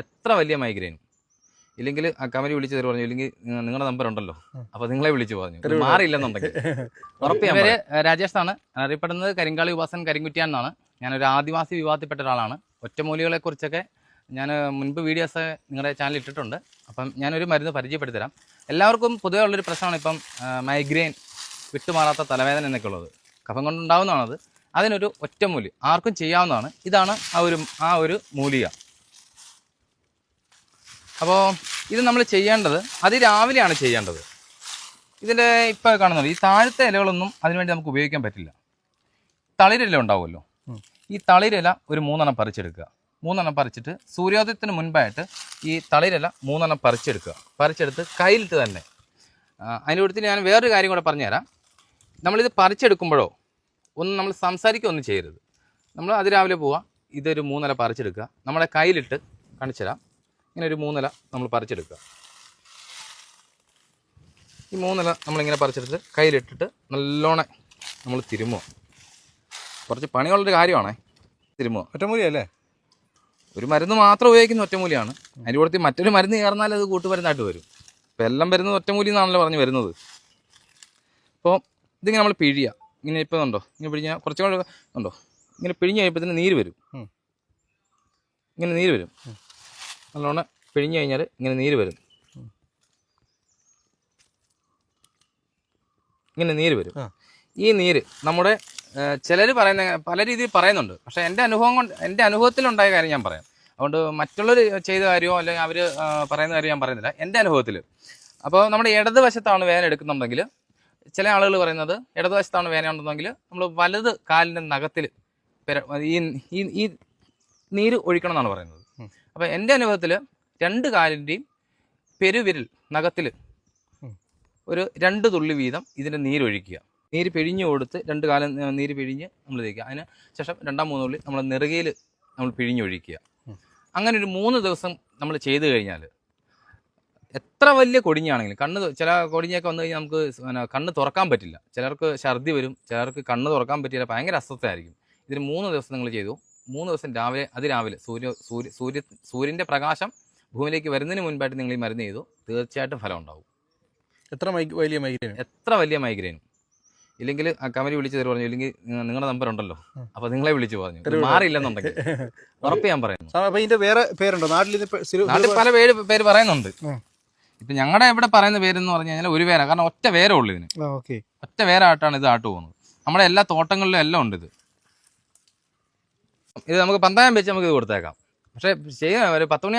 എത്ര വലിയ മൈഗ്രെയിൻ ഇല്ലെങ്കിൽ ആ കമരി വിളിച്ച് തരും പറഞ്ഞു, ഇല്ലെങ്കിൽ നിങ്ങളുടെ നമ്പർ ഉണ്ടല്ലോ, അപ്പോൾ നിങ്ങളെ വിളിച്ച് പറഞ്ഞു മാറിയില്ലെന്നുണ്ടെങ്കിൽ ഉറപ്പ്. പേര് രാജേഷാണ്, അറിയപ്പെടുന്നത് കരിങ്കാളി ഉപാസൻ കരിങ്കുറ്റിയാൻ എന്നാണ്. ഞാനൊരു ആദിവാസി വിഭാഗത്തിൽപ്പെട്ട ഒരാളാണ്. ഒറ്റമൂലികളെക്കുറിച്ചൊക്കെ ഞാൻ മുൻപ് വീഡിയോസ് നിങ്ങളുടെ ചാനൽ ഇട്ടിട്ടുണ്ട്. അപ്പം ഞാനൊരു മരുന്ന് പരിചയപ്പെടുത്തി തരാം. എല്ലാവർക്കും പൊതുവേ ഉള്ളൊരു പ്രശ്നമാണ് ഇപ്പം മൈഗ്രെയിൻ, വിട്ടുമാറാത്ത തലവേദന എന്നൊക്കെ ഉള്ളത്. കഫം കൊണ്ടുണ്ടാവുന്നതാണത്. അതിനൊരു ഒറ്റമൂലി ആർക്കും ചെയ്യാവുന്നതാണ്. ഇതാണ് ആ ഒരു മൂലിക. അപ്പോൾ ഇത് നമ്മൾ ചെയ്യേണ്ടത് അതിരാവിലെയാണ് ചെയ്യേണ്ടത്. ഇതിൻ്റെ ഇപ്പോൾ കാണുന്നത് ഈ താഴത്തെ ഇലകളൊന്നും അതിനുവേണ്ടി നമുക്ക് ഉപയോഗിക്കാൻ പറ്റില്ല. തളിരില ഉണ്ടാവുമല്ലോ, ഈ തളിരില ഒരു 3 പറിച്ചെടുക്കുക. 3 പറിച്ചിട്ട് സൂര്യോദയത്തിന് മുൻപായിട്ട് ഈ തളിരില 3 പറിച്ചെടുത്ത് കയ്യിലിട്ട് തന്നെ. അതിൻ്റെ കൂട്ടത്തിൽ ഞാൻ വേറൊരു കാര്യം കൂടെ പറഞ്ഞുതരാം. നമ്മളിത് പറിച്ചെടുക്കുമ്പോഴോ ഒന്നും നമ്മൾ സംസാരിക്കുകയൊന്നും ചെയ്യരുത്. നമ്മൾ അതിരാവിലെ പോവുക, ഇതൊരു 3 പറിച്ചെടുക്കുക, നമ്മുടെ കയ്യിലിട്ട് കാണിച്ചു തരാം. ഇങ്ങനെ ഒരു 3 നമ്മൾ പറിച്ചെടുക്കുക. ഈ 3 നമ്മളിങ്ങനെ പറിച്ചെടുത്ത് കയ്യിലിട്ടിട്ട് നല്ലോണം നമ്മൾ തിരുമുക. കുറച്ച് പണിയുള്ളൊരു കാര്യമാണേ. തിരുമുക. ഒറ്റമൂലിയല്ലേ? ഒരു മരുന്ന് മാത്രം ഉപയോഗിക്കുന്ന ഒറ്റമൂലിയാണ്. അതിൻ്റെ കൂട്ടത്തിൽ മറ്റൊരു മരുന്ന് ചേർന്നാൽ അത് കൂട്ടുമരുന്നായിട്ട് വരും. ഇപ്പം എല്ലാം വരുന്നത് ഒറ്റമൂലി എന്നാണല്ലോ പറഞ്ഞ് വരുന്നത്. അപ്പോൾ ഇതിങ്ങനെ നമ്മൾ പിഴിയുക. ഇങ്ങനെ ഇപ്പോൾ ഉണ്ടോ, ഇങ്ങനെ പിഴിഞ്ഞാൽ കുറച്ചും കൂടെ ഉണ്ടോ, ഇങ്ങനെ പിഴിഞ്ഞ് കഴിയുമ്പോൾ തന്നെ നീര് വരും. ഇങ്ങനെ നീര് വരും. നല്ലോണം പിഴിഞ്ഞ് കഴിഞ്ഞാൽ ഇങ്ങനെ നീര് വരും. ഇങ്ങനെ നീര് വരും. ഈ നീര് നമ്മുടെ ചിലർ പറയുന്ന പല രീതിയിൽ പറയുന്നുണ്ട്. പക്ഷേ എൻ്റെ അനുഭവത്തിലുണ്ടായ കാര്യം ഞാൻ പറയാം. അതുകൊണ്ട് മറ്റുള്ളവർ ചെയ്ത കാര്യമോ അല്ലെങ്കിൽ അവർ പറയുന്ന കാര്യം ഞാൻ പറയുന്നില്ല, എൻ്റെ അനുഭവത്തിൽ. അപ്പോൾ നമ്മുടെ ഇടതുവശത്താണ് വേദന എടുക്കുന്നുണ്ടെങ്കിൽ, ചില ആളുകൾ പറയുന്നത് ഇടതുവശത്താണ് വേദന ഉണ്ടെന്നെങ്കിൽ നമ്മൾ വലത് കാലിൻ്റെ നഖത്തിൽ ഈ നീര് ഒഴിക്കണം എന്നാണ് പറയുന്നത്. അപ്പോൾ എൻ്റെ അനുഭവത്തിൽ 2 കാലിൻ്റെയും പെരുവിരൽ നഖത്തിൽ ഒരു 2 തുള്ളി വീതം ഇതിൻ്റെ നീരൊഴിക്കുക. നീര് പിഴിഞ്ഞ് കൊടുത്ത് 2 കാലം നീര് പിഴിഞ്ഞ് നമ്മൾ തേക്കുക. അതിന് ശേഷം 2-3 തുള്ളി നമ്മൾ നെറുകയിൽ നമ്മൾ പിഴിഞ്ഞൊഴിക്കുക. അങ്ങനെ ഒരു 3 ദിവസം നമ്മൾ ചെയ്ത് കഴിഞ്ഞാൽ എത്ര വലിയ കൊടിഞ്ഞാണെങ്കിലും ചില കൊടിഞ്ഞൊക്കെ വന്നു കഴിഞ്ഞാൽ നമുക്ക് കണ്ണ് തുറക്കാൻ പറ്റില്ല. ചിലർക്ക് ഛർദി വരും, ചിലർക്ക് കണ്ണ് തുറക്കാൻ പറ്റില്ല, ഭയങ്കര അസ്വസ്ഥമായിരിക്കും. ഇതിന് 3 ദിവസം നിങ്ങൾ ചെയ്തു. 3 ദിവസം അതിരാവിലെ സൂര്യൻ്റെ പ്രകാശം ഭൂമിയിലേക്ക് വരുന്നതിന് മുൻപായിട്ട് നിങ്ങൾ ഈ മരുന്ന് ചെയ്തു, തീർച്ചയായിട്ടും ഫലം ഉണ്ടാവും. എത്ര വലിയ മൈഗ്രെയിനും ഇല്ലെങ്കിൽ ആ കമരി വിളിച്ച് തരും പറഞ്ഞു, ഇല്ലെങ്കിൽ നിങ്ങളുടെ നമ്പർ ഉണ്ടല്ലോ, അപ്പോൾ നിങ്ങളെ വിളിച്ച് പറഞ്ഞു മാറിയില്ലെന്നുണ്ടെങ്കിൽ ഉറപ്പ് ഞാൻ പറയുന്നു. നാട്ടിൽ പല പേര് പറയുന്നുണ്ട്. ഇപ്പം ഞങ്ങളുടെ ഇവിടെ പറയുന്ന പേരെന്ന് പറഞ്ഞു കഴിഞ്ഞാൽ ഒരു വേര, കാരണം ഒറ്റ വേരേ ഉള്ളൂ ഇതിന്. ഒറ്റ വേരായിട്ടാണ് ഇത് ആട്ട് പോകുന്നത്. നമ്മുടെ എല്ലാ തോട്ടങ്ങളിലും എല്ലാം ഉണ്ട് ഇത് നമുക്ക് പന്തായം വെച്ച് നമുക്ക് ഇത് കൊടുത്തേക്കാം. പക്ഷേ ചെയ്യാൻ ഒരു 10 മണി